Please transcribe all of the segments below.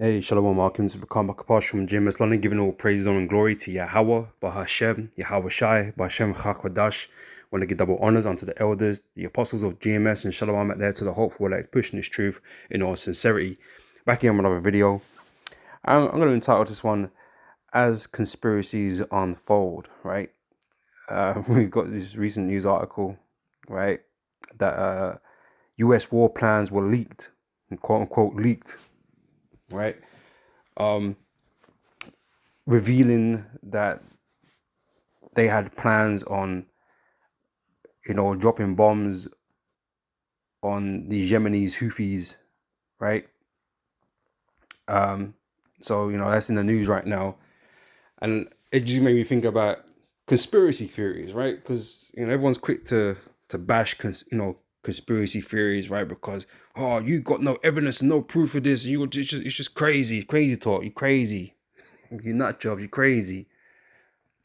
Hey, Shalom Markins, Vakam Kapash from James London, giving all praise, honor, and glory to Yahweh, Bahashem, Yahweh Shai, Bahashem Chakwadash. Want to give double honors unto the elders, the apostles of GMS, and Shalom out there to the hopeful that is pushing this truth in all sincerity. Back here on another video. I'm going to entitle this one As Conspiracies Unfold, right? We've got this recent news article, right, that US war plans were leaked, quote unquote leaked, right? Revealing that they had plans on, dropping bombs on these Yemenis Houthis, right? So that's in the news right now, and it just made me think about conspiracy theories, right? Because everyone's quick to bash conspiracy theories, right? Because you got no evidence and no proof of this, and it's just crazy talk. You crazy, you nut job, you crazy.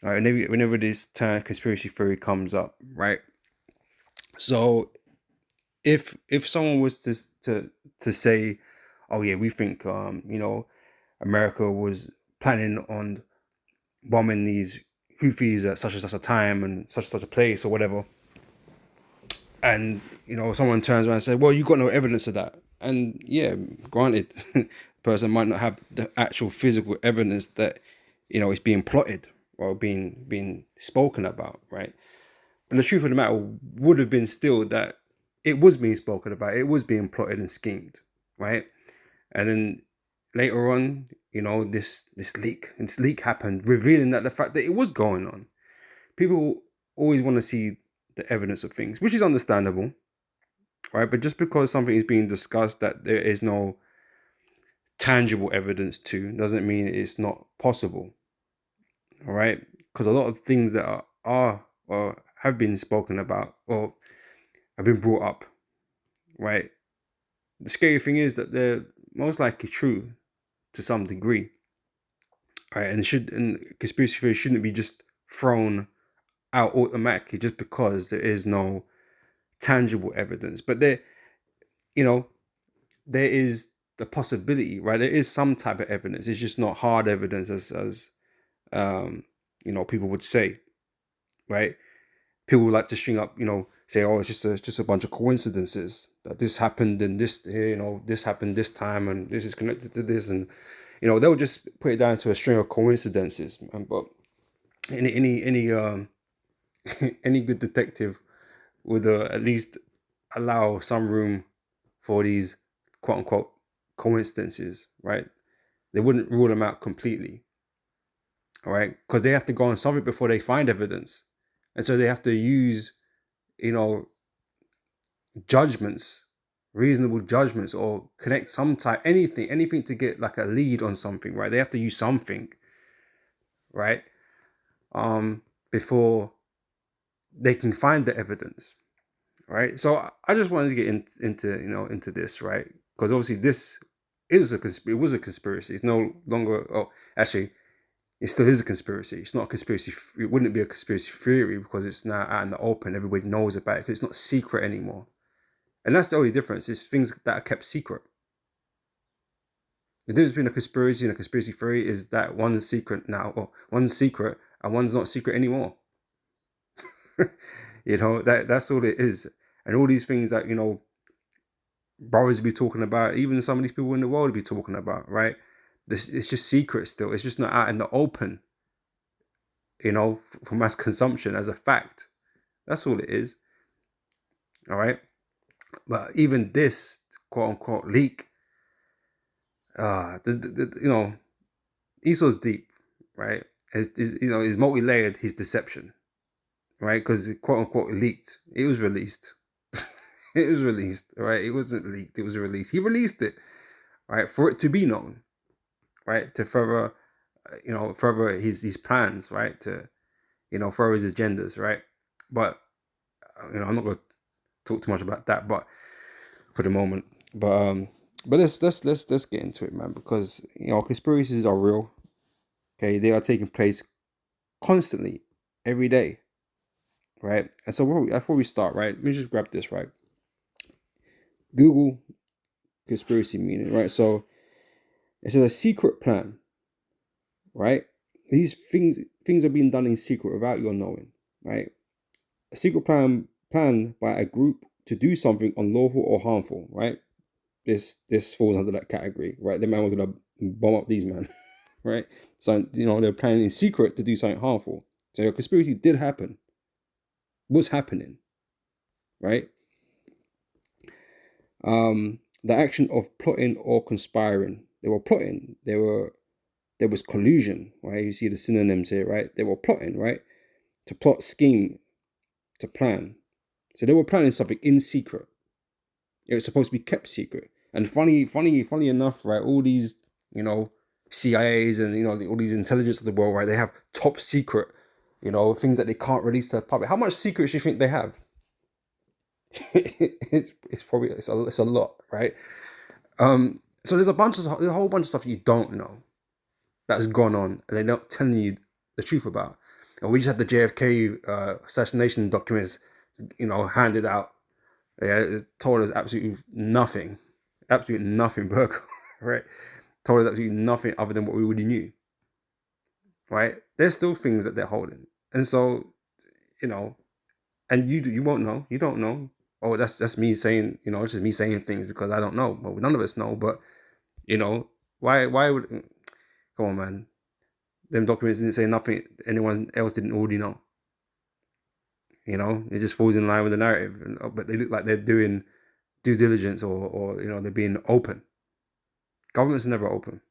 All right, whenever this term conspiracy theory comes up, right? So if someone was to say, oh yeah, we think America was planning on bombing these Houthis at such and such a time and such a place or whatever, and someone turns around and says, well, you got no evidence of that, and yeah, granted, the person might not have the actual physical evidence that it's being plotted or being spoken about, right? And the truth of the matter would have been still that it was being spoken about, it was being plotted and schemed, right? And then later on, this leak happened, revealing that the fact that it was going on. People always want to see the evidence of things, which is understandable, right? But just because something is being discussed that there is no tangible evidence to, doesn't mean it's not possible, all right? Because a lot of things that are or have been spoken about or have been brought up, right? The scary thing is that they're most likely true to some degree, right? And conspiracy theories shouldn't be just thrown out automatically just because there is no tangible evidence. But there is the possibility, right? There is some type of evidence. It's just not hard evidence as people would say, right? People like to string up, say, oh, it's just a bunch of coincidences that this happened and this, this happened this time and this is connected to this, and they'll just put it down to a string of coincidences. But any any good detective would at least allow some room for these quote unquote coincidences, right? They wouldn't rule them out completely, all right, because they have to go on something before they find evidence, and so they have to use judgments, reasonable judgments, or connect some type, anything to get like a lead on something, right? They have to use something, right? Before they can find the evidence, right? So I just wanted to get into this, right? Because obviously this is it was a conspiracy. It's no longer. Oh, actually, it still is a conspiracy. It's not a conspiracy. It wouldn't be a conspiracy theory because it's now out in the open. Everybody knows about it because it's not secret anymore. And that's the only difference, is things that are kept secret. The difference between a conspiracy and a conspiracy theory is that one's secret now, or one's secret and one's not secret anymore. That's all it is. And all these things that, brothers be talking about, even some of these people in the world be talking about, right? It's just secret still. It's just not out in the open, for mass consumption as a fact. That's all it is. All right. But even this quote unquote leak, Esau's deep, right? Is multi-layered, his deception, right? Because quote unquote leaked, it was released. It was released, right? It wasn't leaked, it was released. He released it, right, for it to be known, right? To further, further his plans, right? To, further his agendas, right? But, I'm not going to talk too much about that, but for the moment. But let's get into it, man, because conspiracies are real. Okay, they are taking place constantly, every day, right? And so before we start, right, let me just grab this, right? Google conspiracy meaning, right? So It says a secret plan, right? These things are being done in secret without your knowing, right? A secret plan planned by a group to do something unlawful or harmful, right? This falls under that category, right? The man was gonna bomb up these men, right? So they're planning in secret to do something harmful. So a conspiracy did happen, was happening, right? The action of plotting or conspiring. They were plotting. There was collusion, right? You see the synonyms here, right? They were plotting, right? To plot, scheme, to plan. So they were planning something in secret. It was supposed to be kept secret. And funny enough, right? All these, CIAs and all these intelligence of the world, right? They have top secret, things that they can't release to the public. How much secrets do you think they have? it's probably it's a lot, right? So there's a whole bunch of stuff you don't know that's gone on, and they're not telling you the truth about. And we just had the JFK assassination documents, handed out. Yeah, it told us absolutely nothing, Burke, right? Told us absolutely nothing other than what we already knew, right? There's still things that they're holding, and so, you know, and you won't know, you don't know. Oh, that's me saying, it's just me saying things because I don't know. Well, none of us know, but why would come on, man? Them documents didn't say nothing anyone else didn't already know. It just falls in line with the narrative, but they look like they're doing due diligence or they're being open. Governments are never open.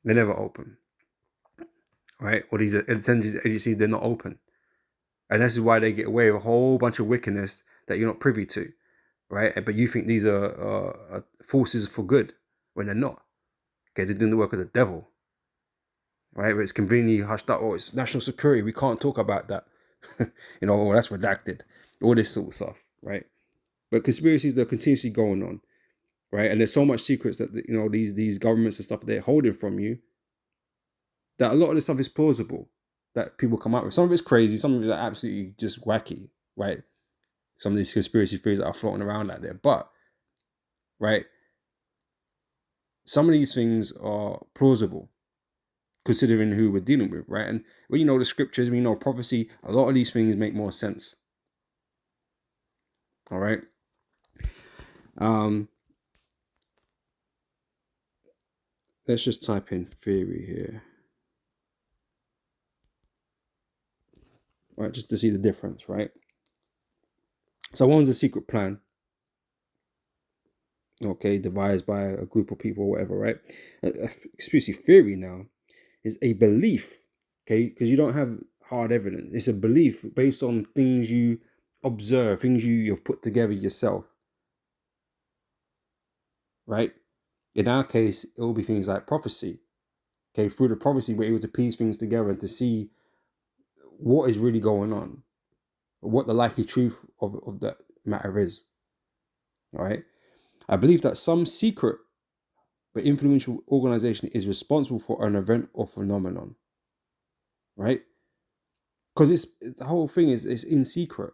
They're never open, right? Or these intelligence agencies, they're not open, and this is why they get away with a whole bunch of wickedness that you're not privy to, right? But you think these are forces for good when they're not. Okay, they're doing the work of the devil, right? But it's conveniently hushed up. Oh, it's national security. We can't talk about that. Oh, that's redacted. All this sort of stuff, right? But conspiracies, they're continuously going on, right? And there's so much secrets that these governments and stuff they're holding from you, that a lot of this stuff is plausible that people come up with. Some of it's crazy, some of it's absolutely just wacky, right? Some of these conspiracy theories that are floating around out there, but right, some of these things are plausible considering who we're dealing with, right? And when you know the scriptures, when you know prophecy, a lot of these things make more sense. All right. Let's just type in theory here, right? Just to see the difference, right? So one's a secret plan, okay, devised by a group of people or whatever, right? Conspiracy theory now is a belief, okay, because you don't have hard evidence. It's a belief based on things you observe, things you've put together yourself, right? In our case, it will be things like prophecy. Okay, through the prophecy, we're able to piece things together and to see what is really going on, what the likely truth of that matter is. All right. I believe that some secret but influential organization is responsible for an event or phenomenon, right? Because the whole thing is in secret.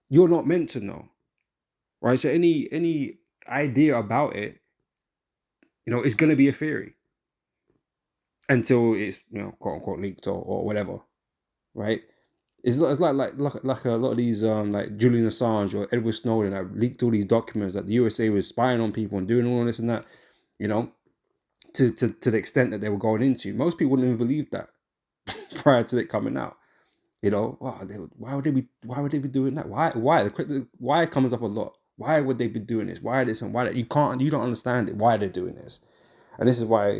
You're not meant to know, right? So any idea about it, it's going to be a theory until it's quote unquote leaked or whatever, right? It's like a lot of these like Julian Assange or Edward Snowden that leaked all these documents that the USA was spying on people and doing all this and that, you know, to the extent that they were going into. Most people wouldn't even believe that prior to it coming out. Wow, why would they be doing that? Why comes up a lot? Why would they be doing this? Why this and why that? You don't understand it. Why they're doing this, and this is why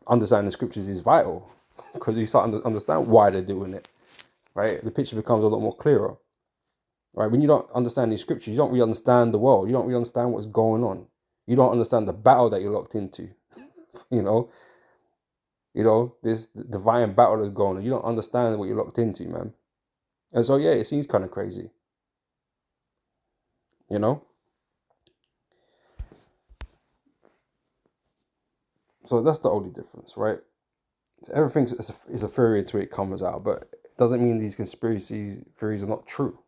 understanding the scriptures is vital, because you start to understand why they're doing it. Right, the picture becomes a lot more clearer. Right, when you don't understand these scriptures, you don't really understand the world. You don't really understand what's going on. You don't understand the battle that you're locked into. you know, this divine battle that's going on. You don't understand what you're locked into, man. And so, yeah, it seems kind of crazy, you know? So that's the only difference, right? So everything is a theory until it comes out, but it doesn't mean these conspiracy theories are not true,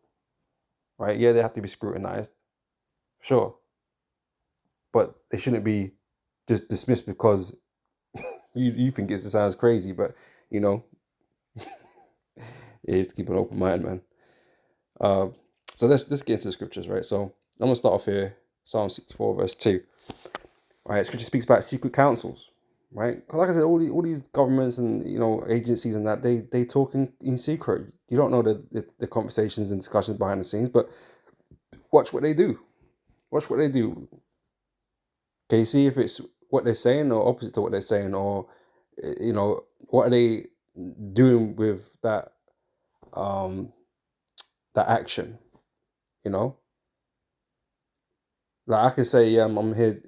right? Yeah, they have to be scrutinized, sure, but they shouldn't be just dismissed because you think it sounds crazy, but you know, you have to keep an open mind, man. Uh, so let's get into the scriptures, right? So I'm gonna start off here, Psalm 64, verse 2. Right, scripture speaks about secret councils, right? Because like I said, all these governments and agencies and that they talk in secret. You don't know the conversations and discussions behind the scenes, but watch what they do. Watch what they do. Can you see if it's what they're saying or opposite to what they're saying, or what are they doing with um that action? You know, like I can say, yeah, I'm here.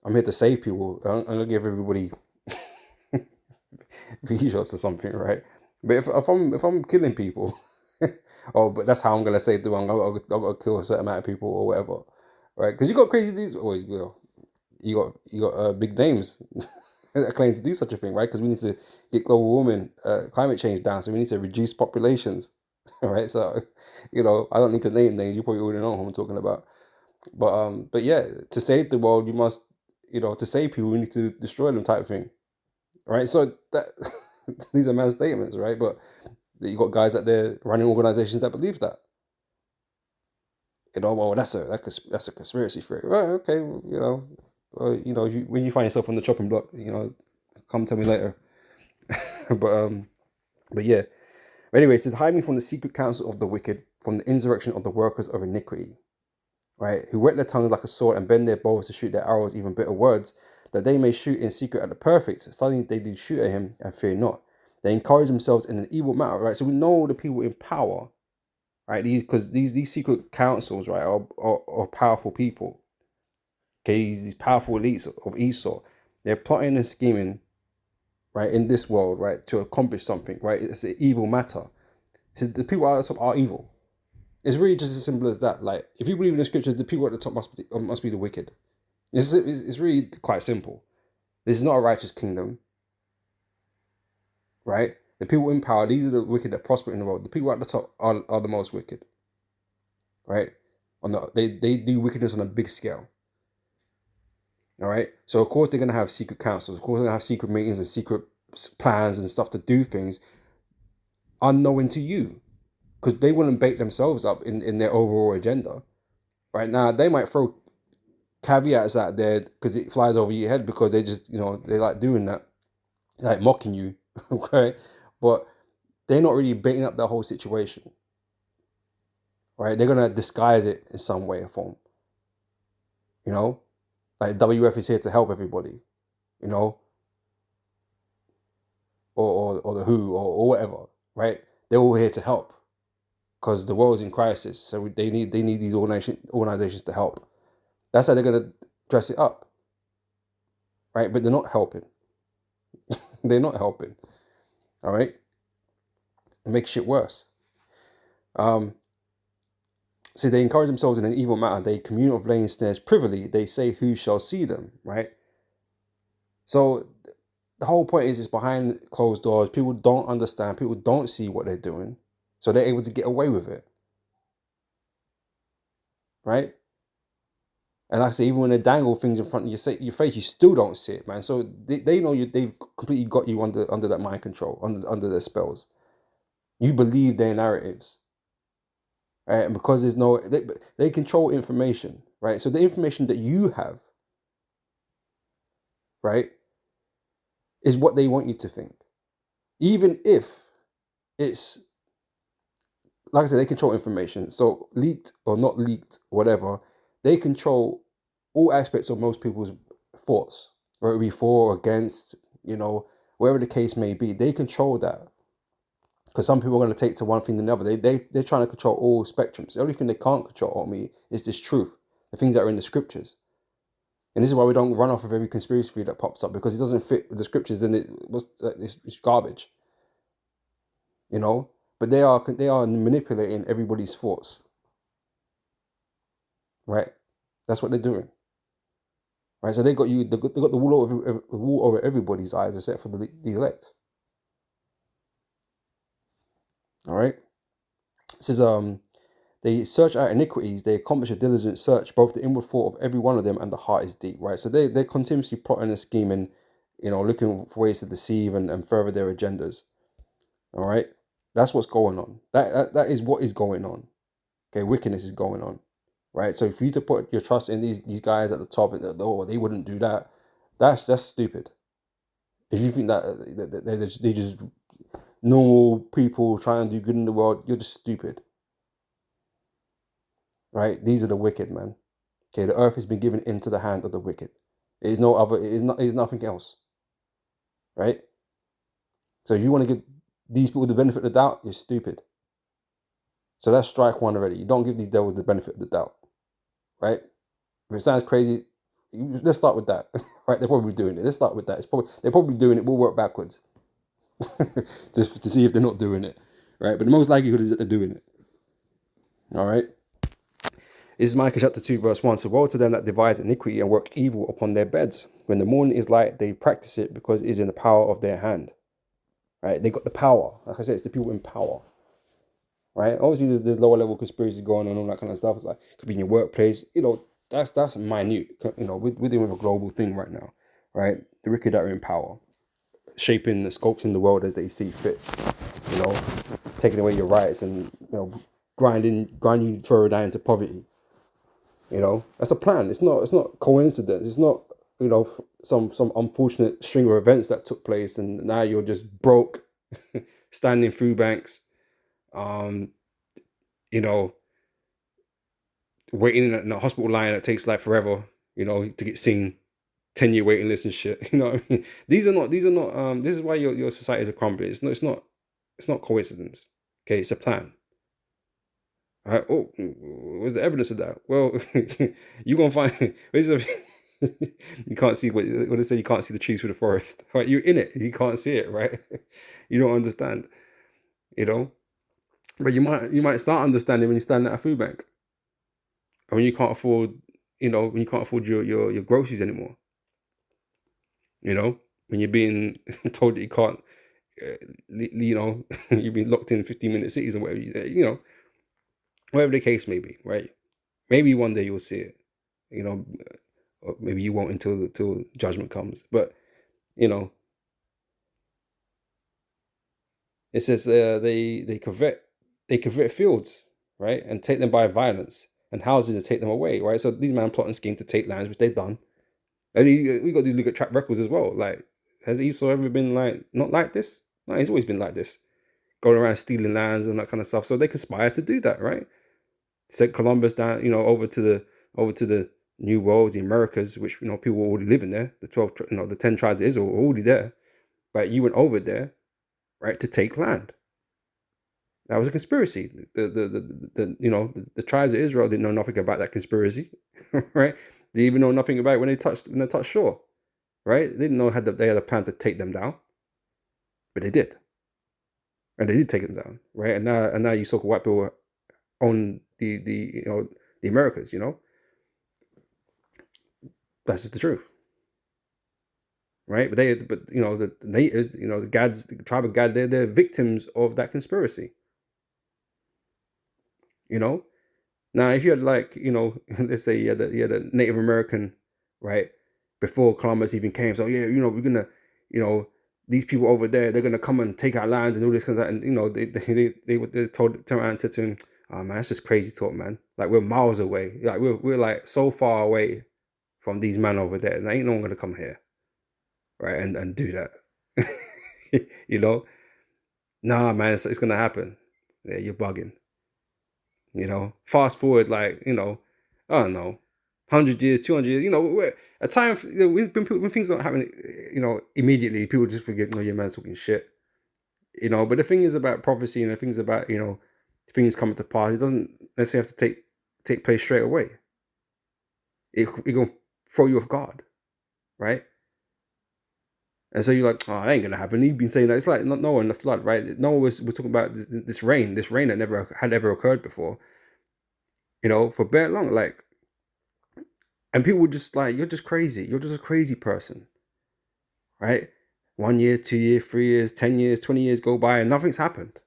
I'm here to save people. I'm gonna give everybody V-shots or something, right? But if I'm killing people, oh, but that's how I'm gonna say it. I'm gonna kill a certain amount of people or whatever, right? Because you got crazy dudes. Oh, well, you got big names that claim to do such a thing, right? Because we need to get global warming, climate change down, so we need to reduce populations, right? So, I don't need to name names. You probably already know who I'm talking about. But yeah, to save the world, you must, to save people, we need to destroy them, type of thing, right? So that these are man's statements, right? But you got guys out there running organizations that believe that. Well, that's a conspiracy theory. Well, okay, when you find yourself on the chopping block, come tell me later. but but yeah. Anyway, it says, hide me from the secret counsel of the wicked, from the insurrection of the workers of iniquity. Right, who wet their tongues like a sword and bend their bows to shoot their arrows, even bitter words, that they may shoot in secret at the perfect. Suddenly they did shoot at him and fear not. They encourage themselves in an evil matter, right? So we know the people in power, right? These secret councils, right, are powerful people. Okay, these powerful elites of Esau, they're plotting and scheming, right, in this world, right, to accomplish something, right? It's an evil matter. So the people at the top are evil. It's really just as simple as that. Like, if you believe in the scriptures, the people at the top must be the wicked. It's really quite simple. This is not a righteous kingdom, right? The people in power, these are the wicked that prosper in the world. The people at the top are the most wicked, right? They do wickedness on a big scale. All right. So of course they're gonna have secret councils. Of course they're gonna have secret meetings and secret plans and stuff to do things unknown to you, because they wouldn't bait themselves up in their overall agenda. Right now, they might throw caveats out there because it flies over your head, because they just they like doing that, like mocking you, okay? But they're not really baiting up the whole situation, right? They're gonna disguise it in some way or form, like WF is here to help everybody, you know, or the WHO or whatever, right? They're all here to help because the world's in crisis, so they need these organizations to help. That's how they're gonna dress it up, right? But they're not helping. They're not helping. All right, it makes shit worse. So they encourage themselves in an evil matter. They commune of laying snares privily. They say, "Who shall see them?" Right. So the whole point is, it's behind closed doors. People don't understand. People don't see what they're doing, so they're able to get away with it. Right. And like I say, even when they dangle things in front of your face, you still don't see it, man. So they know they've completely got you under that mind control, under their spells. You believe their narratives, right? And because they control information, right? So the information that you have, right, is what they want you to think. Even if it's, like I said, they control information. So leaked or not leaked, whatever, they control all aspects of most people's thoughts, whether it be for or against, whatever the case may be. They control that. Because some people are going to take to one thing than the other. They're trying to control all spectrums. The only thing they can't control on me is this truth, the things that are in the scriptures. And this is why we don't run off of every conspiracy theory that pops up, because it doesn't fit with the scriptures, and it's garbage, But they are manipulating everybody's thoughts, right? That's what they're doing, right? So they got you. They got the wool over everybody's eyes, except for the elect. All right. This is They search out iniquities. They accomplish a diligent search. Both the inward thought of every one of them and the heart is deep. Right. So they're continuously plotting and scheming, looking for ways to deceive and further their agendas. All right. That's what's going on. That is what is going on. Okay. Wickedness is going on. Right. So for you to put your trust in these guys at the top, oh, they wouldn't do that. That's stupid. If you think that they just normal people trying to do good in the world, you're just stupid. Right? These are the wicked, man. Okay, the earth has been given into the hand of the wicked. It is no other, it is nothing else. Right? So if you want to give these people the benefit of the doubt, you're stupid. So that's strike one already. You don't give these devils the benefit of the doubt. Right? If it sounds crazy, let's start with that. Right? They're probably doing it. Let's start with that. They're probably doing it. We'll work backwards. Just to see if they're not doing it. Right? But the most likelihood is that they're doing it. All right? This is Micah chapter 2, verse 1. So woe to them that devise iniquity and work evil upon their beds. When the morning is light, they practice it because it is in the power of their hand. Right? They got the power. Like I said, it's the people in power. Right? Obviously, there's lower level conspiracies going on and all that kind of stuff. It's like, it could be in your workplace. That's minute. We're dealing with a global thing right now. Right? The wicked are in power, shaping the scopes in the world as they see fit. Taking away your rights and grinding you further down into poverty. That's a plan. It's not coincidence. It's not some unfortunate string of events that took place and now you're just broke, standing through banks, waiting in a hospital line that takes like forever, to get seen, 10-year waiting list and shit. You know what I mean? These are not this is why your societies are crumbling. It's not coincidence. Okay, it's a plan. Right. Oh, where's the evidence of that? Well, you're gonna find you can't see what they say. You can't see the trees through the forest. Right, you're in it. You can't see it. Right, you don't understand. But you might start understanding when you stand at a food bank, and when you can't afford, when you can't afford your groceries anymore. When you're being told that you can't, you've been locked in 15-minute cities and whatever. Whatever the case may be, right? Maybe one day you'll see it, or maybe you won't until judgment comes. But it says they covet fields, right, and take them by violence, and houses and take them away, right. So these men plot and scheme to take lands, which they've done. And we got to look at track records as well. Like, has Esau ever been like not like this? No, he's always been like this, going around stealing lands and that kind of stuff. So they conspire to do that, right? Sent Columbus down, over to the New World, the Americas, which people were already living there. The 12, the 10 tribes of Israel were already there, but you went over there, right, to take land. That was a conspiracy. The tribes of Israel didn't know nothing about that conspiracy, right? They even know nothing about it when they touched shore, right? They didn't know they had a plan to take them down, but they did, and they did take them down, right? And now you so-called white people own the Americas. That's just the truth, right? But the natives, the Gads, the tribe of Gad, they're victims of that conspiracy. Now if you had let's say you had a Native American, right, before Columbus even came. So yeah, we're gonna, these people over there, they're gonna come and take our land and all this kind of that. And they turned around and said to him, "Oh man, that's just crazy talk, man. Like, we're miles away. Like, we're like so far away from these men over there, and ain't no one gonna come here, right, and do that." Nah, man, it's gonna happen. Yeah, you're bugging. Fast forward, like, I don't know, 100 years, 200 years, a time, when things don't happen, immediately, people just forget, your man's talking shit, but the thing is about prophecy, and the things about, things coming to pass, it doesn't necessarily have to take place straight away. It gonna throw you off guard, right? And so you're like, oh, that ain't gonna happen. You've been saying that. It's like Noah and the flood, right? Noah was talking about this rain that never had ever occurred before, for very long, like, and people were just like, you're just crazy. You're just a crazy person, right? 1 year, 2 years, 3 years, 10 years, 20 years go by and nothing's happened.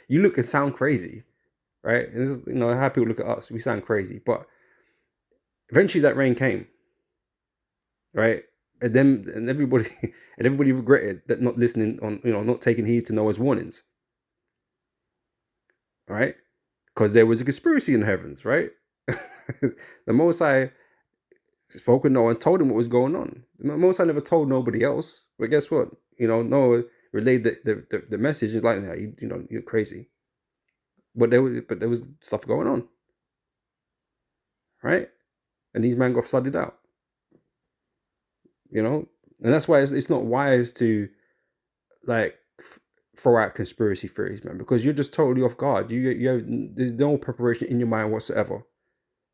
You look and sound crazy, right? And this is, how people look at us. We sound crazy, but eventually that rain came, right? And then and everybody and everybody regretted that not listening on, not taking heed to Noah's warnings, right? Because there was a conspiracy in the heavens, right? The Most High spoke with Noah and told him what was going on. The Most High never told nobody else, but guess what? Noah relayed the message. Like, yeah, you're crazy, but there was stuff going on, right? And these men got flooded out, and that's why it's not wise to like throw out conspiracy theories, man, because you're just totally off guard. You have there's no preparation in your mind whatsoever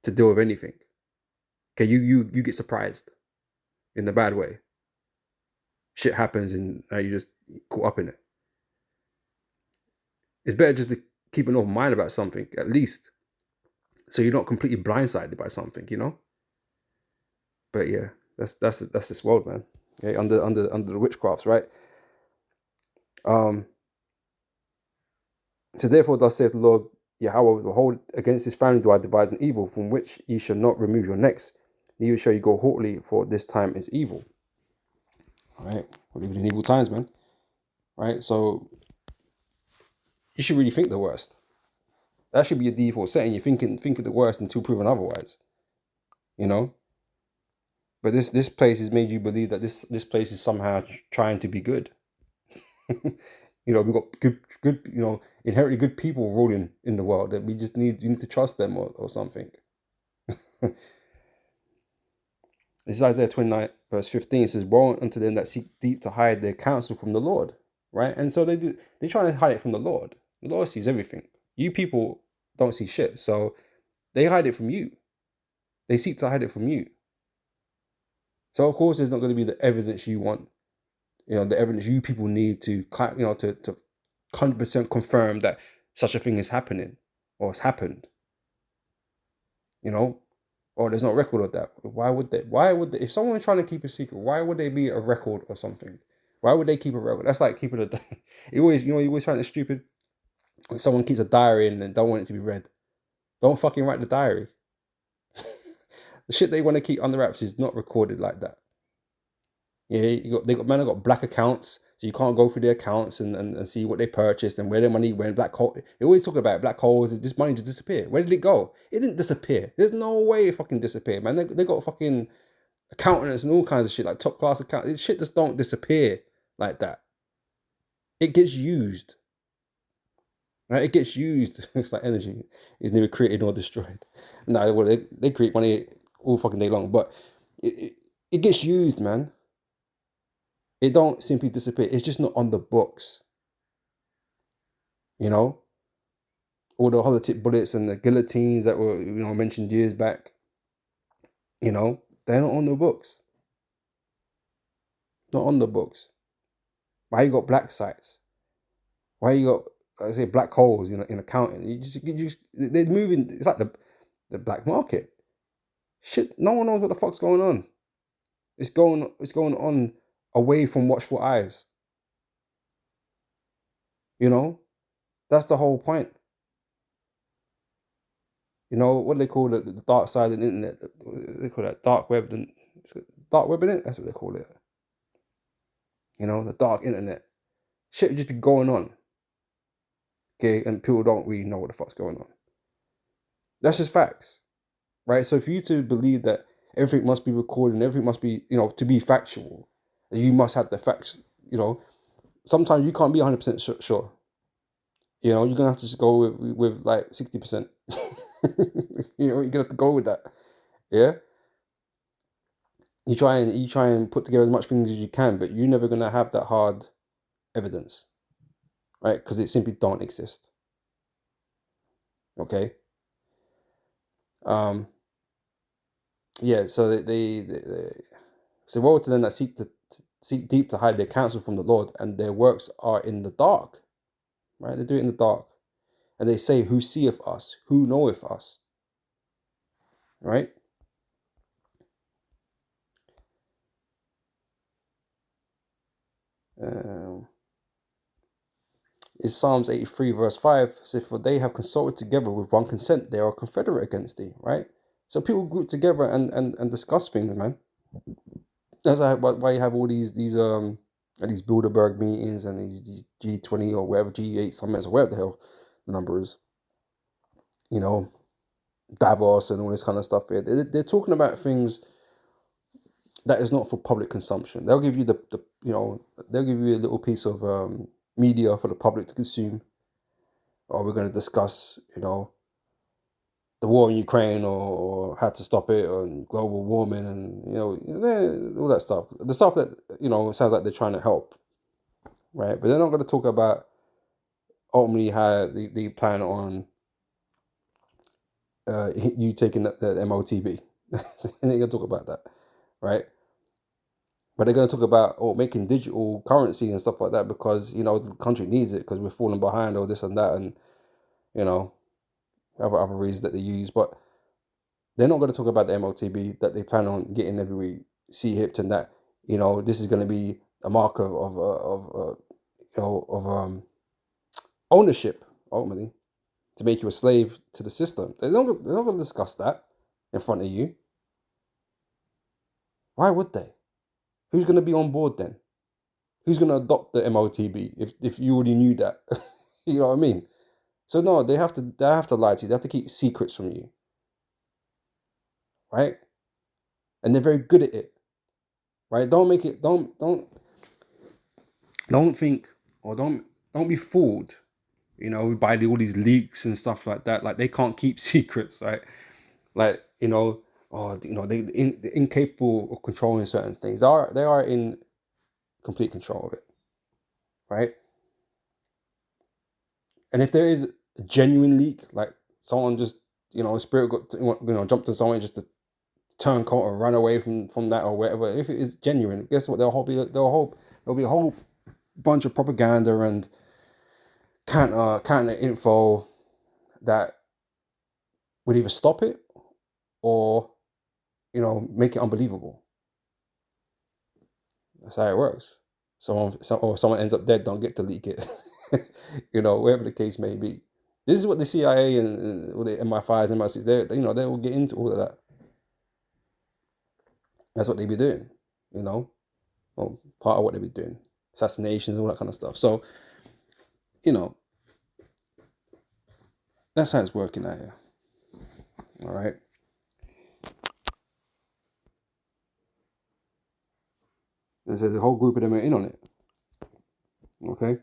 to deal with anything. Okay, you get surprised in the bad way. Shit happens and you just caught up in it. It's better just to keep an open mind about something at least, so you're not completely blindsided by something. But yeah, that's this world, man. Okay, under the witchcrafts, right? Um. So therefore, thus saith the Lord Yahweh, behold, against this family do I devise an evil from which ye shall not remove your necks, neither shall you go haughtily, for this time is evil. All right, we're living in evil times, man. Right, so you should really think the worst. That should be a default setting. You're thinking the worst until proven otherwise. You know, but this place has made you believe that this place is somehow trying to be good. We've got good, inherently good people ruling in the world that you need to trust them or something. This is Isaiah 29, verse 15. It says, woe unto them that seek deep to hide their counsel from the Lord. Right? And so they try to hide it from the Lord. The Lord sees everything. You people don't see shit. So they hide it from you. They seek to hide it from you. So of course there's not going to be the evidence you want. The evidence you people need to 100% confirm that such a thing is happening or has happened. Or there's no record of that. Why would they? If someone's trying to keep a secret, why would they be a record or something? Why would they keep a record? That's like keeping a. You always find it stupid when someone keeps a diary and don't want it to be read. Don't fucking write the diary. The shit they want to keep under wraps is not recorded like that. Yeah, they got black accounts, so you can't go through their accounts and see what they purchased and where their money went. Black hole. They always talk about black holes. This money just disappeared. Where did it go? It didn't disappear. There's no way it fucking disappeared, man. They got fucking accountants and all kinds of shit, like top class accountants. This shit just don't disappear like that. It gets used. Right? It gets used. It's like energy. It's neither created nor destroyed. No, well, they create money all fucking day long, but it gets used, man. It don't simply disappear. It's just not on the books. All the holotype bullets and the guillotines that were mentioned years back. They're not on the books. Not on the books. Why you got black sites? Why you got, I say, black holes in accounting? They're moving. It's like the black market. Shit, no one knows what the fuck's going on. It's going on away from watchful eyes. That's the whole point. What do they call it? The dark side of the internet. They call that dark web. Dark web, innit? That's what they call it. The dark internet. Shit just be going on. Okay, and people don't really know what the fuck's going on. That's just facts. Right? So for you to believe that everything must be recorded and everything must be, to be factual, you must have the facts, sometimes you can't be 100% sure. You're going to have to just go with like 60%. You're going to have to go with that. Yeah? You try and put together as much things as you can, but you're never going to have that hard evidence. Right? Because it simply don't exist. Okay? Yeah, so they so woe to them that seek deep to hide their counsel from the Lord, and their works are in the dark. Right? They do it in the dark. And they say, who seeth us? Who knoweth us? Right? is Psalms 83 verse 5 says, "For they have consulted together with one consent, they are confederate against thee," right? So people group together and discuss things, man. That's why you have all these Bilderberg meetings and these G20 or whatever, G8 summits or whatever the hell the number is, you know, Davos and all this kind of stuff here. They're talking about things that is not for public consumption. They'll give you they'll give you a little piece of media for the public to consume. Or we're going to discuss, the war in Ukraine or how to stop it and global warming and, all that stuff. The stuff that, sounds like they're trying to help, right? But they're not going to talk about ultimately how they plan on you taking the MOTB. They're going to talk about that, right? But they're going to talk about making digital currency and stuff like that because, the country needs it because we're falling behind or this and that and, other reasons that they use. But they're not going to talk about the MOTB that they plan on getting every C-hipped and that, this is going to be a mark of ownership, ultimately, to make you a slave to the system. They're not going to discuss that in front of you. Why would they? Who's going to be on board then? Who's going to adopt the MOTB if you already knew that? You know what I mean? So no, they have to lie to you. They have to keep secrets from you, right? And they're very good at it, right? Don't think or don't be fooled, by all these leaks and stuff like that. Like they can't keep secrets, right? Like they're incapable of controlling certain things. They are in complete control of it, right? And if there is a genuine leak, like someone just spirit got jumped to someone just to turn coat or run away from that or whatever. If it is genuine, guess what? There'll be a whole bunch of propaganda and counter info that would either stop it or make it unbelievable. That's how it works. Someone ends up dead, don't get to leak it. Whatever the case may be. This is what the CIA and the MI5s, MI6, they will get into all of that. That's what they be doing, or part of what they be doing. Assassinations, all that kind of stuff. So, that's how it's working out here. All right. And so the whole group of them are in on it. Okay.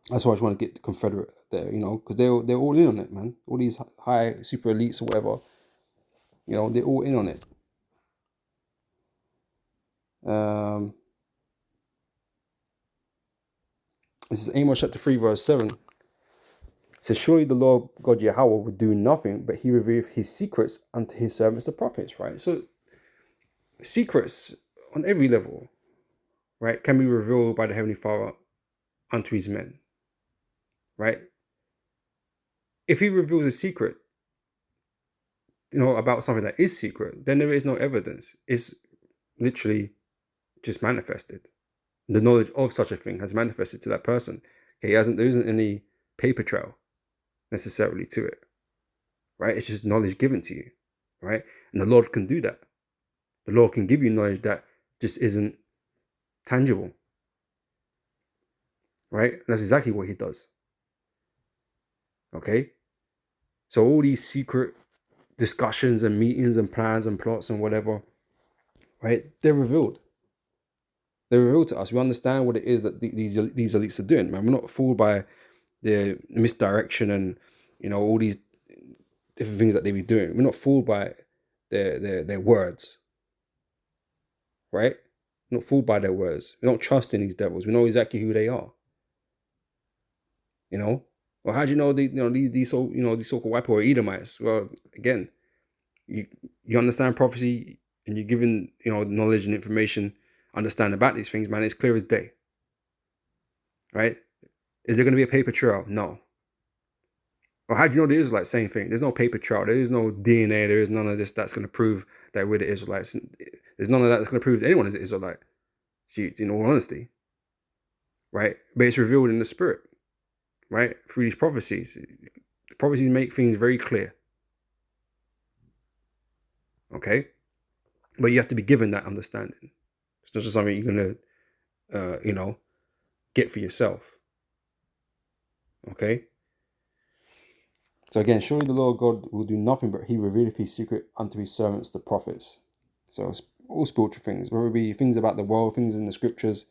That's why I just want to get the Confederate there, because they're all in on it, man. All these high super elites or whatever, they're all in on it. This is Amos chapter 3, verse 7. It says, "Surely the Lord God Yahweh would do nothing, but he revealed his secrets unto his servants, the prophets," right? So secrets on every level, right, can be revealed by the Heavenly Father unto his men, right? If he reveals a secret, about something that is secret, then there is no evidence. It's literally just manifested. The knowledge of such a thing has manifested to that person. Okay, there isn't any paper trail necessarily to it, right? It's just knowledge given to you, right? And the Lord can do that. The Lord can give you knowledge that just isn't tangible, right? And that's exactly what he does. Okay? So all these secret discussions and meetings and plans and plots and whatever, right? They're revealed. They're revealed to us. We understand what it is that these elites are doing, man. We're not fooled by the misdirection and, all these different things that they be doing. We're not fooled by their words, right? We're not fooled by their words. We don't trust in these devils. We know exactly who they are. Well, how do you know these so-called white or Edomites? Well, again, you understand prophecy and you're given knowledge and information, understand about these things, man. It's clear as day, right? Is there going to be a paper trail? No. Well, how do you know the Israelites? Same thing. There's no paper trail. There is no DNA. There is none of this that's going to prove that we're the Israelites. There's none of that that's going to prove that anyone is an Israelite. In all honesty, right? But it's revealed in the spirit. right? Through these prophecies. The prophecies make things very clear. Okay? But you have to be given that understanding. It's not just something you're going to, get for yourself. Okay? So again, surely the Lord God will do nothing but he revealeth his secret unto his servants, the prophets. So it's all spiritual things, whether it be things about the world, things in the scriptures,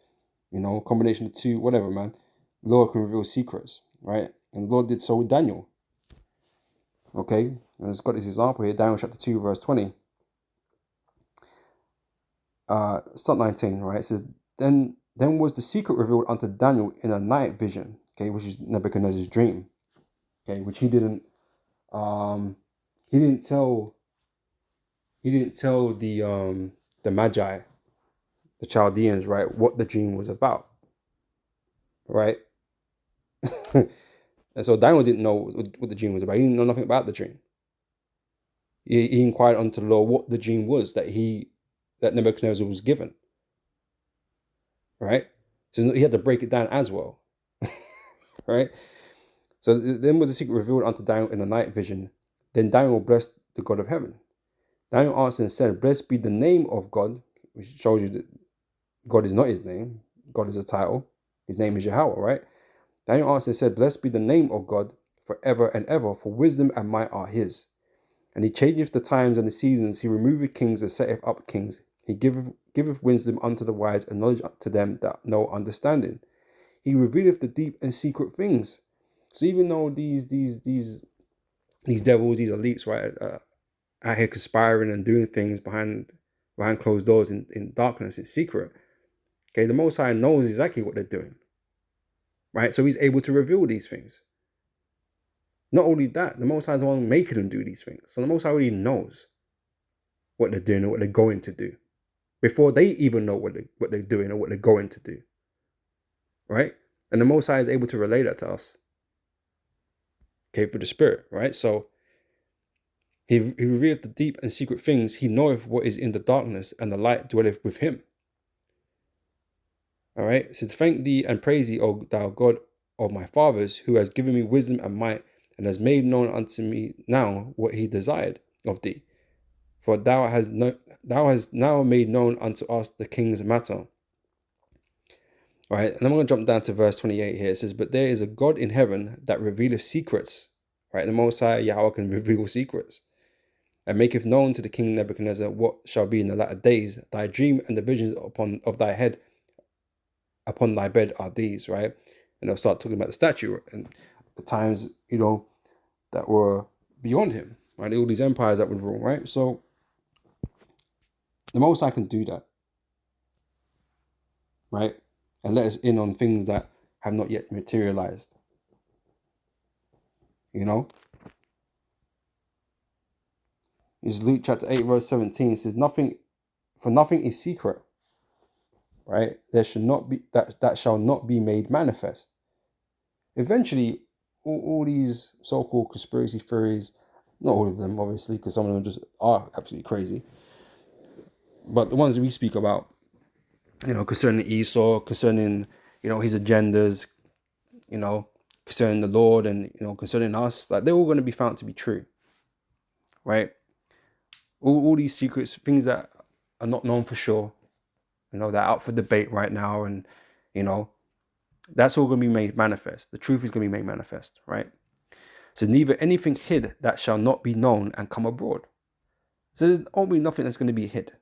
combination of two, whatever, man. The Lord can reveal secrets, right? And the Lord did so with Daniel. Okay? And it's got this example here, Daniel chapter 2, verse 20. Start 19, right? It says, Then was the secret revealed unto Daniel in a night vision, okay, which is Nebuchadnezzar's dream, okay, which he didn't tell the Magi, the Chaldeans, right, what the dream was about, right? And so Daniel didn't know what the dream was about. He didn't know nothing about the dream. He inquired unto the Lord what the dream was that Nebuchadnezzar was given, right? So he had to break it down as well, right? So then was the secret revealed unto Daniel in a night vision. Then Daniel blessed the God of heaven. Daniel answered and said, Blessed be the name of God, which shows you that God is not his name. God is a title. His name is Yahweh, right? Daniel answered and said, Blessed be the name of God forever and ever, for wisdom and might are his. And he changeth the times and the seasons. He removeth kings and setteth up kings. He giveth wisdom unto the wise and knowledge to them that know understanding. He revealeth the deep and secret things. So even though these devils, these elites, right, out here conspiring and doing things behind closed doors in darkness, in secret, okay, the Most High knows exactly what they're doing, right? So he's able to reveal these things. Not only that, the Most High is the one making them do these things. So the Most High already knows what they're doing or what they're going to do before they even know what they're doing or what they're going to do, right? And the Most High is able to relay that to us, okay, through the Spirit, right? So he revealeth the deep and secret things. He knoweth what is in the darkness, and the light dwelleth with him. All right. So thank thee and praise thee, O thou God of my fathers, who has given me wisdom and might, and has made known unto me now what he desired of thee. For thou hast now made known unto us the king's matter. All right. And I'm going to jump down to verse 28 here. It says, But there is a God in heaven that revealeth secrets. Right. The Most High Yahweh can reveal secrets, and maketh known to the king Nebuchadnezzar what shall be in the latter days. Thy dream and the visions of thy head upon thy bed are these, right? And they'll start talking about the statue and the times, that were beyond him, right? All these empires that would rule, right? So the Most High can do that, right? And let us in on things that have not yet materialized, It's Luke chapter 8, verse 17. It says, nothing is secret, right? There should not be that shall not be made manifest. Eventually, all these so-called conspiracy theories, not all of them, obviously, because some of them just are absolutely crazy, but the ones that we speak about, concerning Esau, concerning, his agendas, concerning the Lord, and, concerning us, like, they're all going to be found to be true, right? All these secrets, things that are not known for sure, they're out for debate right now, and, that's all going to be made manifest. The truth is going to be made manifest, right? So neither anything hid that shall not be known and come abroad. So there's only nothing that's going to be hid,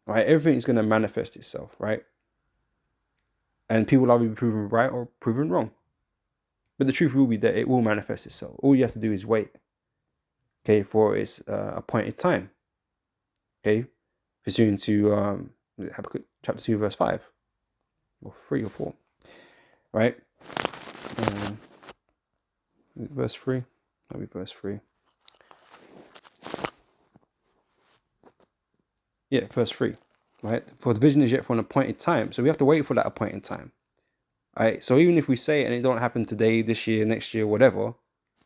right? Everything is going to manifest itself, right? And people will either be proven right or proven wrong. But the truth will be that it will manifest itself. All you have to do is wait, okay, for its appointed time, okay? Pursuant to Habakkuk chapter 2, verse 5, or 3 or 4, right? Verse 3, that'll be verse 3. Yeah, verse 3, right? For the vision is yet for an appointed time. So we have to wait for that appointed time. All right. So even if we say it and it don't happen today, this year, next year, whatever,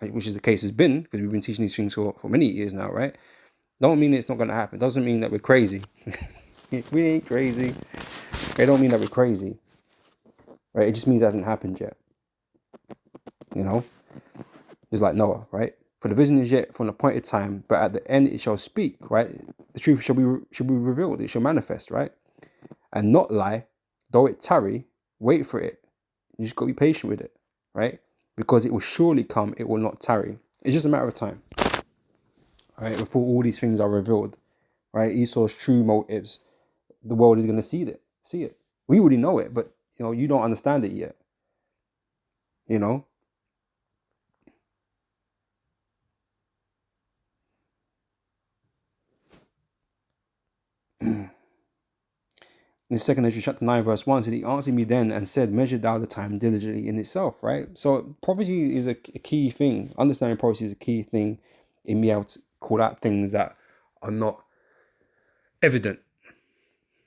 which is the case has been, because we've been teaching these things for many years now, right? Don't mean it's not going to happen. Doesn't mean that we're crazy. We ain't crazy. It don't mean that we're crazy, right? It just means it hasn't happened yet. You know, it's like Noah, right? For the vision is yet for an appointed time, but at the end it shall speak, right? The truth shall be revealed, it shall manifest, right? And not lie, though it tarry, wait for it. You just gotta be patient with it, right? Because it will surely come, it will not tarry. It's just a matter of time, right? Before all these things are revealed, right? Esau's true motives, the world is gonna see it. See it. We already know it, but you don't understand it yet. You know, in the second Ezra chapter 9, verse 1, said, He answered me then and said, Measure thou the time diligently in itself, right? So prophecy is a key thing. Understanding prophecy is a key thing in being able to call out things that are not evident,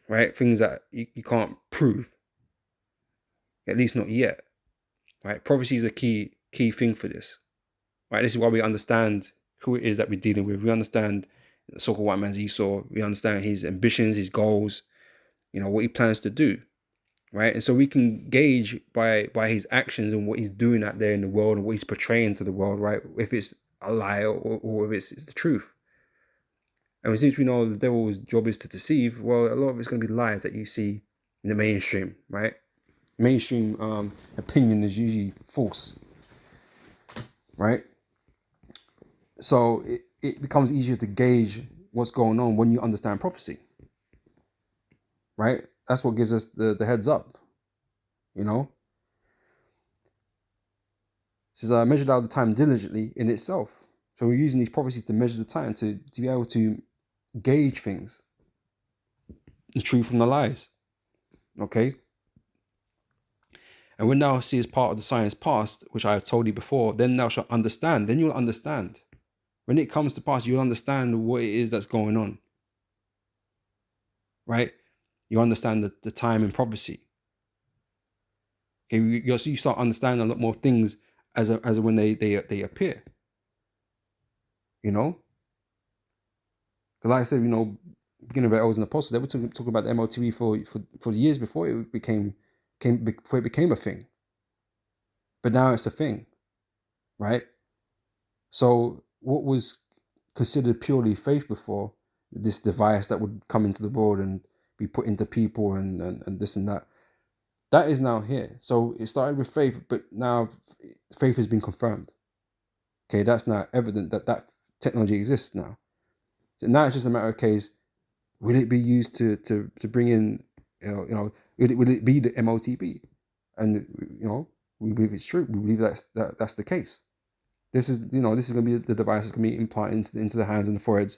right? Things that you can't prove, at least not yet, right? Prophecy is a key thing for this, right? This is why we understand who it is that we're dealing with. We understand the so-called white man's Esau. We understand his ambitions, his goals, what he plans to do. Right, and so we can gauge by his actions and what he's doing out there in the world and what he's portraying to the world, right? If it's a lie or if it's the truth. And since we know the devil's job is to deceive, well, a lot of it's going to be lies that you see in the mainstream, right? Mainstream opinion is usually false, right? So it becomes easier to gauge what's going on when you understand prophecy, right? That's what gives us the heads up, you know? It says, measured out the time diligently in itself. So we're using these prophecies to measure the time, to be able to gauge things, the truth from the lies. Okay? And when thou seest part of the science past, which I have told thee before, then thou shalt understand. Then you'll understand. When it comes to pass, you'll understand what it is that's going on. Right? You understand the time in prophecy. Okay, you start understanding a lot more things as when they appear. You know? Because like I said, beginning of the elders and apostles, they were talking about the MOTV for years before it became a thing. But now it's a thing, right? So what was considered purely faith before, this device that would come into the world and be put into people and this and that is now here. So it started with faith, but now faith has been confirmed. Okay, that's now evident that technology exists now. So now it's just a matter of case, will it be used to bring in, will it be the MOTB? And we believe it's true. We believe that's the case. This is going to be the device that's going to be implanted into the hands and the foreheads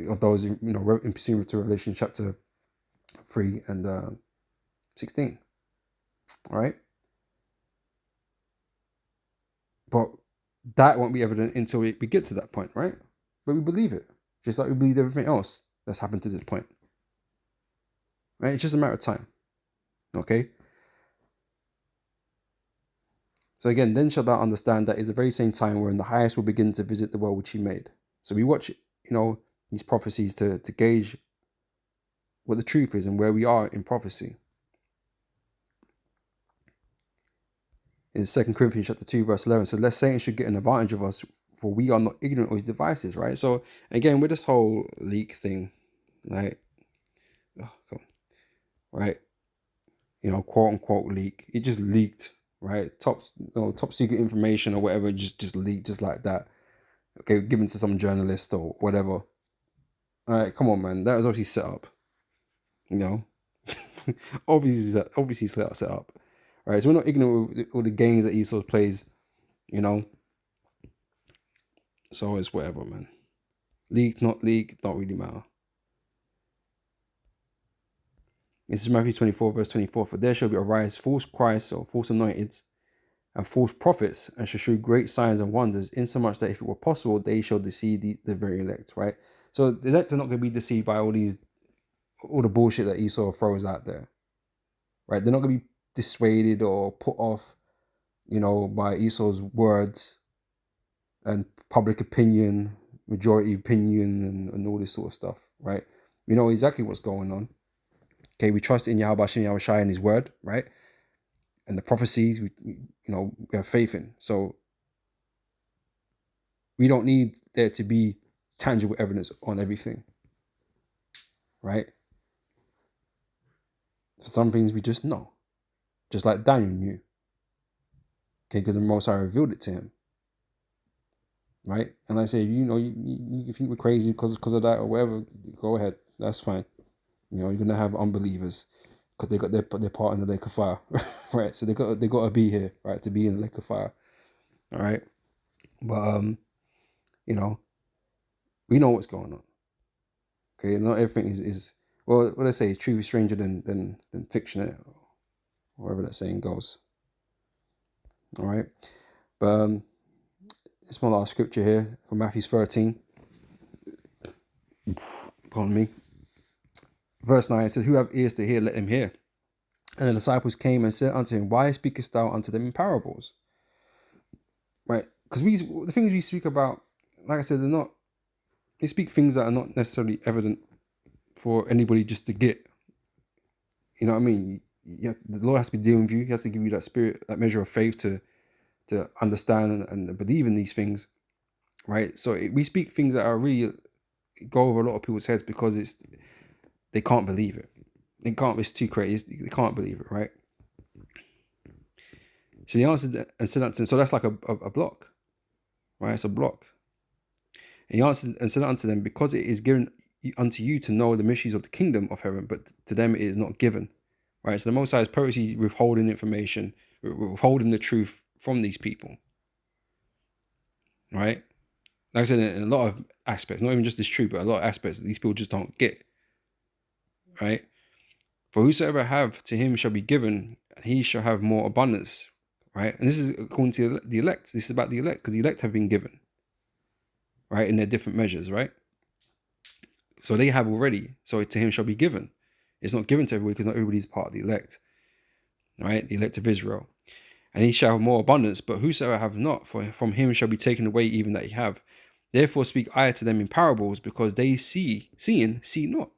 of those in pursuant to Revelation chapter 3 and 16. All right, but that won't be evident until we get to that point, right? But we believe it, just like we believe everything else that's happened to this point. Right? It's just a matter of time. Okay. So again, then shalt thou understand that is the very same time wherein the highest will begin to visit the world which he made. So we watch, these prophecies to gauge what the truth is and where we are in prophecy. In 2 Corinthians chapter 2, verse 11, so lest Satan should get an advantage of us, for we are not ignorant of his devices, right? So again, with this whole leak thing, right? Right? Quote unquote leak. It just leaked, right? Top secret information or whatever, just leaked just like that. Okay, given to some journalist or whatever. All right, come on, man. That was obviously set up. obviously set up. All right, so we're not ignorant of all the games that Esau plays, So it's whatever, man. Leak, not leak, don't really matter. This is Matthew 24, verse 24. For there shall be arise false Christs or false anointeds and false prophets, and shall show great signs and wonders, insomuch that if it were possible, they shall deceive the very elect, right? So the elect are not going to be deceived by all the bullshit that Esau throws out there, right? They're not going to be dissuaded or put off, by Esau's words and public opinion, majority opinion, and all this sort of stuff, right? We know exactly what's going on. Okay, we trust in Yahweh Shem Yahweh Shai and his word, right? and the prophecies we have faith in. So we don't need there to be tangible evidence on everything, right? For some things we just know, just like Daniel knew, okay, because the Most High revealed it to him, right? And I say, you think we're crazy because of that or whatever, go ahead, that's fine. You're gonna have unbelievers because they got their part in the lake of fire, right? So they got to be here, right, to be in the lake of fire, all right. But we know what's going on. Okay, not everything is well. What I say, truth is stranger than fiction, or wherever that saying goes. All right, but it's my last scripture here from Matthew 13. Pardon me. Verse 9 says, "Who have ears to hear, let him hear." And the disciples came and said unto him, "Why speakest thou unto them in parables?" Right? Because the things we speak about, like I said, they speak things that are not necessarily evident for anybody just to get. You know what I mean? The Lord has to be dealing with you. He has to give you that spirit, that measure of faith to understand and believe in these things, right? So we speak things that are really go over a lot of people's heads because they can't believe it. They can't. It's too crazy. They can't believe it, right? So the answer and said unto them, so that's like a block, right? It's a block. And he answered and said unto them, because it is given unto you to know the mysteries of the kingdom of heaven, but to them it is not given, right? So the Most High is purposely withholding information, withholding the truth from these people, right? Like I said, in a lot of aspects, not even just this truth, but a lot of aspects that these people just don't get, right? For whosoever have, to him shall be given, and he shall have more abundance, right? And this is according to the elect. This is about the elect, because the elect have been given, right, in their different measures, right? So they have already. So to him shall be given. It's not given to everybody because not everybody is part of the elect, right? The elect of Israel. And he shall have more abundance, but whosoever have not, from him shall be taken away even that he have. Therefore speak I to them in parables, because they see not.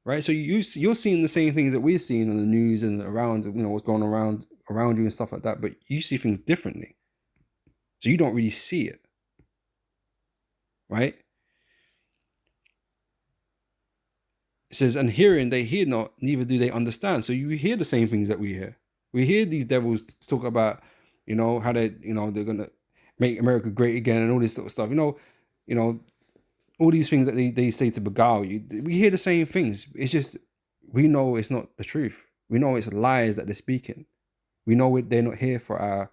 Right, so you're seeing the same things that we're seeing in the news and around, what's going around you and stuff like that, but you see things differently. So you don't really see it, right? It says, and hearing they hear not, neither do they understand. So you hear the same things that we hear. We hear these devils talk about, how they're gonna make America great again and all this sort of stuff. All these things that they say to beguile you. We hear the same things. It's just we know it's not the truth. We know it's lies that they're speaking. We know they're not here for our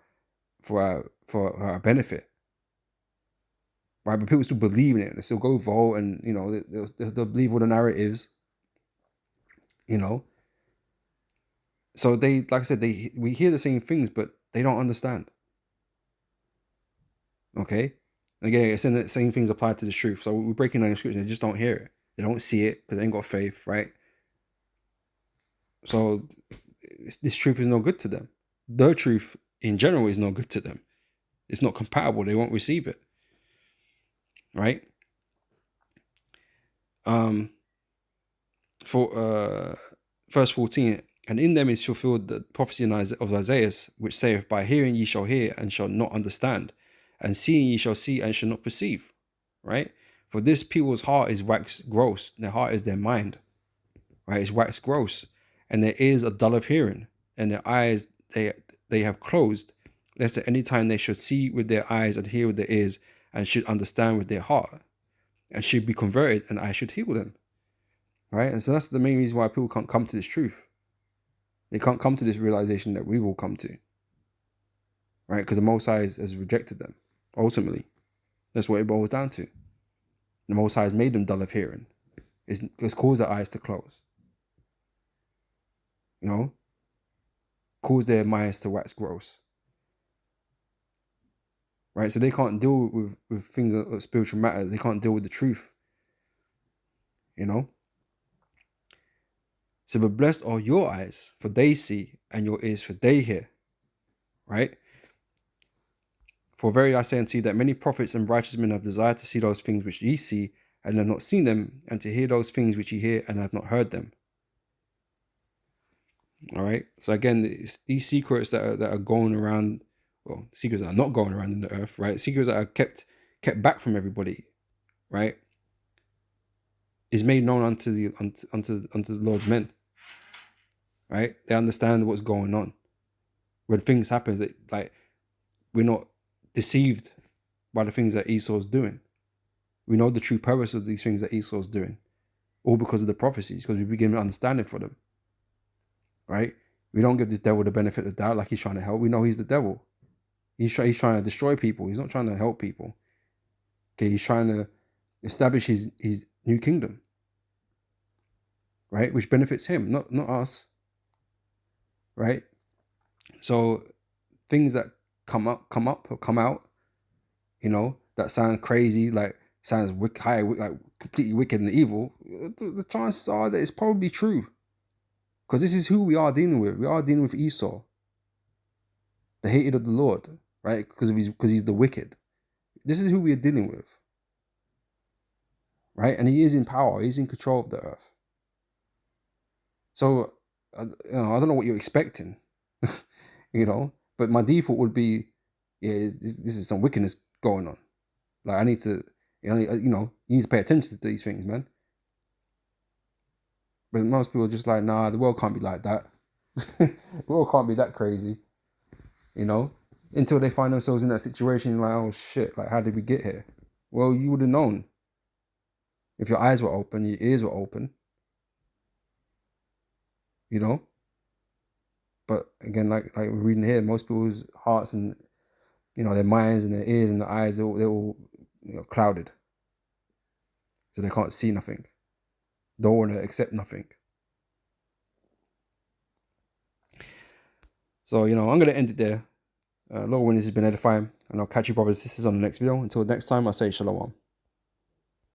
benefit, right? But people still believe in it. They still go vote, and they'll believe all the narratives. So they, like I said, we hear the same things, but they don't understand. Okay, and again, it's in the same things apply to the truth. So we're breaking down the scripture. They just don't hear it. They don't see it because they ain't got faith, right? So this truth is no good to them. The truth in general is no good to them. It's not compatible. They won't receive it, right? For verse 14, and in them is fulfilled the prophecy of Isaiah, which saith, by hearing ye shall hear and shall not understand, and seeing ye shall see and shall not perceive, right? For this people's heart is waxed gross, their heart is their mind, right? It's waxed gross, and their ears are dull of hearing, and their eyes they have closed, lest at any time they should see with their eyes and hear with their ears, and should understand with their heart, and should be converted, and I should heal them. Right? And so that's the main reason why people can't come to this truth. They can't come to this realization that we will come to. Right? Because the Most High has rejected them. Ultimately. That's what it boils down to. The Most High has made them dull of hearing. It's caused their eyes to close. Caused their minds to wax gross. Right? So they can't deal with things of spiritual matters. They can't deal with the truth. So, but blessed are your eyes, for they see, and your ears, for they hear. Right? For verily I say unto you that many prophets and righteous men have desired to see those things which ye see, and have not seen them, and to hear those things which ye hear, and have not heard them. All right. So again, it's these secrets that are going around, well, secrets that are not going around in the earth, right? Secrets that are kept back from everybody, right? Is made known unto the Lord's men, right? They understand what's going on. When things happen, that like we're not deceived by the things that Esau's doing. We know the true purpose of these things that Esau's doing, all because of the prophecies, because we begin understanding for them, right? We don't give this devil the benefit of the doubt like he's trying to help. We know he's the devil. He's trying to destroy people. He's not trying to help people. Okay, he's trying to establish his new kingdom, right? Which benefits him, not us, right? So things that come out, that sound crazy, like sounds like completely wicked and evil. The chances are that it's probably true, because this is who we are dealing with. We are dealing with Esau, the hated of the Lord, right? Because he's the wicked. This is who we are dealing with, right? And he is in power. He's in control of the earth. So, I don't know what you're expecting, but my default would be, yeah, this is some wickedness going on. Like I need to, you need to pay attention to these things, man. But most people are just like, nah, the world can't be like that. The world can't be that crazy, until they find themselves in that situation, like, oh shit, like how did we get here? Well, you would have known if your eyes were open, your ears were open, you know. But again, like we're reading here, most people's hearts and their minds and their ears and their eyes, they're all clouded, so they can't see nothing. Don't want to accept nothing. So I'm gonna end it there. Lord, when this has been edifying, and I'll catch you brothers and sisters on the next video. Until next time, I say shalom.